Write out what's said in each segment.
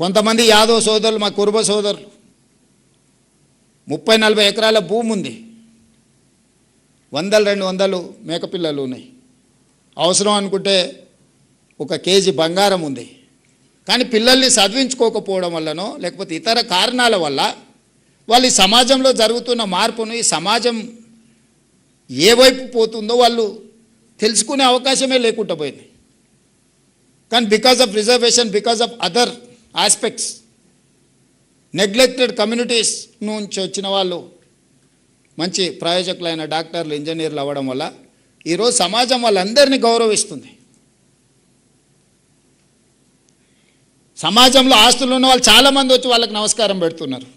కొంతమంది యాదవ్ సోదరులు, మా కురుబ సోదరులు 30-40 ఎకరాల భూమి ఉంది, 100-200 మేకపిల్లలు ఉన్నాయి, అవసరం అనుకుంటే 1 కేజీ బంగారం ఉంది. కానీ పిల్లల్ని చదివించుకోకపోవడం వల్లనో లేకపోతే ఇతర కారణాల వల్ల వాళ్ళు ఈ సమాజంలో జరుగుతున్న మార్పును, ఈ సమాజం ఏ వైపు పోతుందో వాళ్ళు తెలుసుకునే అవకాశమే లేకుండా పోయింది. కానీ because of reservation, because of other aspects, neglected communities నుంచి వచ్చిన వాళ్ళు మంచి ప్రయోజకులైన డాక్టర్లు, ఇంజనీర్లు అవ్వడం వల్ల ఈరోజు సమాజం వాళ్ళందరినీ గౌరవిస్తుంది. సమాజంలో ఆస్తులు ఉన్న వాళ్ళు చాలామంది వచ్చి వాళ్ళకి నమస్కారం పెడుతున్నారు.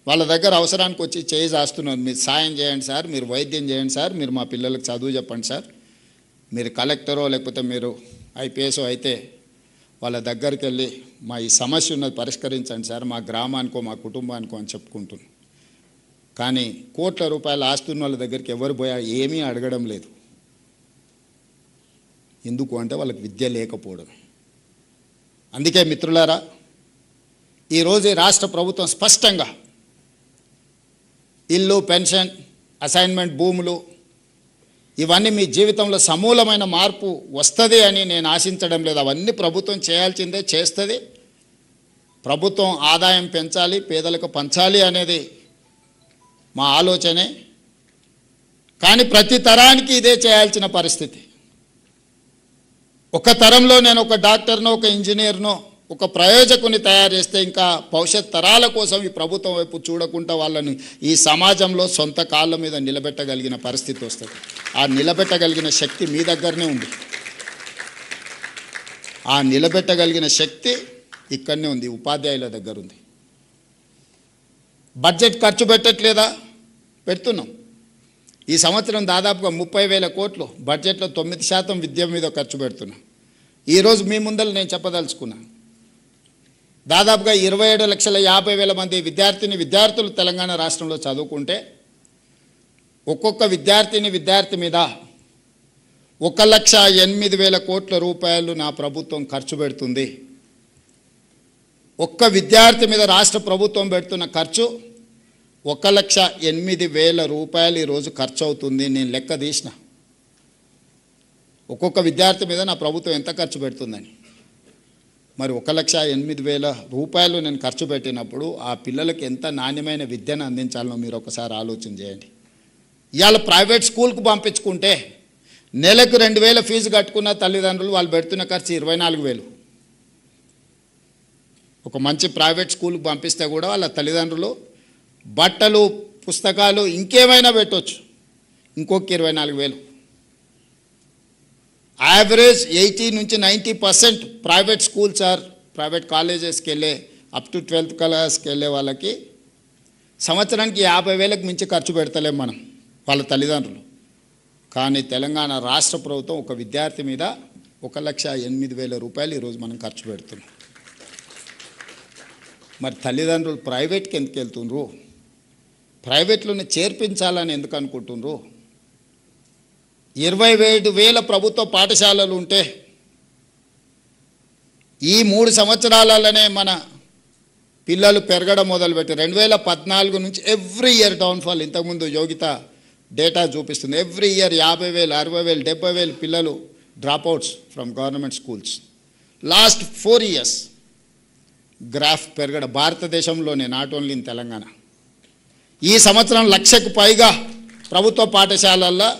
వాళ్ళ దగ్గర అవసరానికి వచ్చి చేయి చేస్తున్నారు. మీరు సాయం చేయండి సార్, మీరు వైద్యం చేయండి సార్, మీరు మా పిల్లలకు చదువు చెప్పండి సార్, మీరు కలెక్టరో లేకపోతే మీరు ఐపీఎస్ఓ అయితే వాళ్ళ దగ్గరికి వెళ్ళి మా ఈ సమస్య ఉన్నది పరిష్కరించండి సార్, మా గ్రామానికో మా కుటుంబానికో అని చెప్పుకుంటున్నాం. కానీ కోట్ల రూపాయల ఆస్తున్న వాళ్ళ దగ్గరికి ఎవరు పోయా ఏమీ అడగడం లేదు. ఎందుకు అంటే వాళ్ళకి విద్య లేకపోవడమే. అందుకే మిత్రులారా, ఈరోజు రాష్ట్ర ప్రభుత్వం స్పష్టంగా ఇల్లు, పెన్షన్, అసైన్మెంట్ భూములు ఇవన్నీ మీ జీవితంలో సమూలమైన మార్పు వస్తుంది అని నేను ఆశించడం లేదు. అవన్నీ ప్రభుత్వం చేయాల్సిందే, చేస్తుంది. ప్రభుత్వం ఆదాయం పెంచాలి, పేదలకు పంచాలి అనేది మా ఆలోచనే. కానీ ప్రతి తరానికి ఇదే చేయాల్సిన పరిస్థితి. ఒక తరంలో నేను ఒక డాక్టర్నో, ఒక ఇంజనీర్నో, ఒక ప్రయోజకుని తయారు చేస్తే ఇంకా భవిష్యత్ తరాల కోసం ఈ ప్రభుత్వం వైపు చూడకుండా వాళ్ళని ఈ సమాజంలో సొంత కాళ్ళ మీద నిలబెట్టగలిగిన పరిస్థితి వస్తుంది. ఆ నిలబెట్టగలిగిన శక్తి మీ దగ్గరనే ఉంది. ఆ నిలబెట్టగలిగిన శక్తి ఇక్కడనే ఉంది, ఉపాధ్యాయుల దగ్గర ఉంది. బడ్జెట్ ఖర్చు పెట్టట్లేదా? పెడుతున్నాం. ఈ సంవత్సరం దాదాపుగా 30,000 కోట్లు బడ్జెట్లో 9% విద్య మీద ఖర్చు పెడుతున్నాం. ఈరోజు మీ ముందర నేను చెప్పదలుచుకున్నా, దాదాపుగా 27,50,000 మంది విద్యార్థులు తెలంగాణ రాష్ట్రంలో చదువుకుంటే ఒక్కొక్క విద్యార్థి మీద 1,08,000 కోట్ల రూపాయలు నా ప్రభుత్వం ఖర్చు పెడుతుంది. ఒక్క విద్యార్థి మీద రాష్ట్ర ప్రభుత్వం పెడుతున్న ఖర్చు 1,08,000 రూపాయలు ఈరోజు ఖర్చు అవుతుంది. నేను లెక్క తీసిన ఒక్కొక్క విద్యార్థి మీద నా ప్రభుత్వం ఎంత ఖర్చు పెడుతుందని. మరి 1,08,000 రూపాయలు నేను ఖర్చు పెట్టినప్పుడు ఆ పిల్లలకి ఎంత నాణ్యమైన విద్యను అందించాలనో మీరు ఒకసారి ఆలోచన చేయండి. ఇవాళ ప్రైవేట్ స్కూల్కి పంపించుకుంటే నెలకు 2,000 ఫీజు కట్టుకున్న తల్లిదండ్రులు వాళ్ళు పెడుతున్న ఖర్చు 24,000. ఒక మంచి ప్రైవేట్ స్కూల్కి పంపిస్తే కూడా వాళ్ళ తల్లిదండ్రులు బట్టలు, పుస్తకాలు ఇంకేమైనా పెట్టవచ్చు, ఇంకొక 24,000. Average 80-90% private schools or private కాలేజెస్కి వెళ్ళే అప్ టు 12th క్లాస్కి వెళ్ళే వాళ్ళకి సంవత్సరానికి 50,000కి మించి ఖర్చు పెడతలేం మనం, వాళ్ళ తల్లిదండ్రులు. కానీ తెలంగాణ రాష్ట్ర ప్రభుత్వం ఒక విద్యార్థి మీద 1,08,000 రూపాయలు ఈరోజు మనం ఖర్చు పెడుతున్నాం. మరి తల్లిదండ్రులు ప్రైవేట్కి ఎందుకు వెళ్తుండ్రు? ప్రైవేట్లోనే చేర్పించాలని ఎందుకు అనుకుంటుండ్రు? 27,000 ప్రభుత్వ పాఠశాలలు ఉంటే ఈ 3 సంవత్సరాలలోనే మన పిల్లలు పెరగడం మొదలుపెట్టి 2014 నుంచి ఎవ్రీ ఇయర్ డౌన్ఫాల్. ఇంతకుముందు యోగిత డేటా చూపిస్తుంది. ఎవ్రీ ఇయర్ 50,000, 60,000, 70,000 పిల్లలు dropouts from government schools. Last 4 years graph పెరగడం భారతదేశంలోనే, నాట్ ఓన్లీ ఇన్ తెలంగాణ. ఈ సంవత్సరం 1,00,000కు పైగా ప్రభుత్వ పాఠశాలల్లో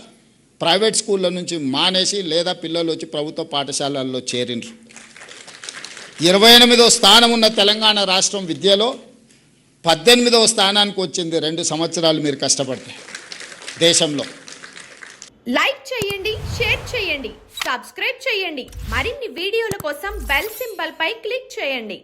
ప్రైవేట్ స్కూళ్ళ నుంచి మానేసి లేదా పిల్లలు వచ్చి ప్రభుత్వ పాఠశాలల్లో చేరిండ్రు. 28వ స్థానం ఉన్న తెలంగాణ రాష్ట్రం విద్యలో 18వ స్థానానికి వచ్చింది 2 సంవత్సరాలు మీరు కష్టపడితే దేశంలో. లైక్ చేయండి, షేర్ చేయండి, సబ్స్క్రైబ్ చేయండి. మరిన్ని వీడియోల కోసం బెల్ సింబల్ పై క్లిక్ చేయండి.